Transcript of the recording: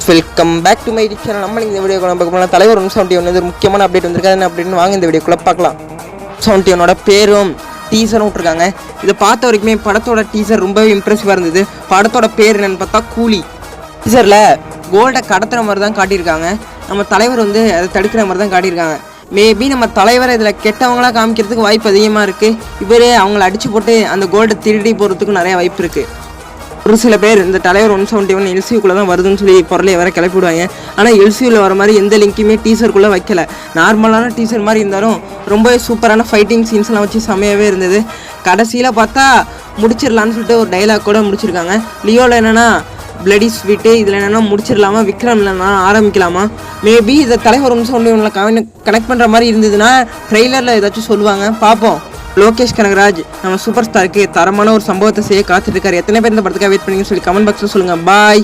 Welcome back to my channel. நம்ம இந்த video பார்க்க போனால் தலைவர் 171 வந்து முக்கியமான அப்டேட் வந்திருக்கு. அது அப்படின்னு வாங்க இந்த வீடியோக்குள்ளே பார்க்கலாம். 171 பேரும் டீசரும் விட்ருக்காங்க. இதை பார்த்த வரைக்குமே படத்தோட டீசர் ரொம்பவே இம்ப்ரெசிவாக இருந்தது. படத்தோட பேர் என்னென்னு பார்த்தா கூலி. டீசரில் கோல்டை கடத்துகிற மாதிரி தான் காட்டியிருக்காங்க. நம்ம தலைவர் வந்து அதை தடுக்கிற மாதிரி தான் காட்டியிருக்காங்க. மேபி நம்ம தலைவரை இதில் கெட்டவங்களாக காமிக்கிறதுக்கு வாய்ப்பு அதிகமாக இருக்குது. இவரே அவங்கள அடித்து போட்டு அந்த கோல்டை திருடி போகிறதுக்கும் நிறைய வாய்ப்பு இருக்குது. ஒரு சில பேர் இந்த தலைவர் 171 எல்சியூக்குள்ளே தான் வருதுன்னு சொல்லி பொருளை வர கிளப்பி விடுவாங்க. ஆனால் எல்சியூவில் வர மாதிரி எந்த லிங்க்குமே டீசருக்குள்ளே வைக்கல. நார்மலான டீசர் மாதிரி இருந்தாலும் ரொம்பவே சூப்பரான ஃபைட்டிங் சீன்ஸ்லாம் வச்சு செமையாகவே இருந்தது. கடைசியில் பார்த்தா முடிச்சிடலான்னு சொல்லிட்டு ஒரு டைலாக் கூட முடிச்சிருக்காங்க. லியோவில் என்னென்னா பிளடி ஸ்வீட்டு, இதில் என்னென்னா முடிச்சிடலாமா, விக்ரம் இல்லைன்னா ஆரம்பிக்கலாமா. மேபி இதை தலைவர் 171 கனெக்ட் பண்ணுற மாதிரி இருந்ததுன்னா ட்ரெய்லரில் ஏதாச்சும் சொல்லுவாங்க, பார்ப்போம். லோகேஷ் கனகராஜ் நம்ம சூப்பர் ஸ்டாருக்கு தரமான ஒரு சம்பவத்தை செய்ய காத்துட்டு இருக்காரு. எத்தனை பேர் இந்த படத்துக்காக வெயிட் பண்ணீங்கன்னு சொல்லி கமெண்ட் பாக்ஸில் சொல்லுங்கள். பாய்.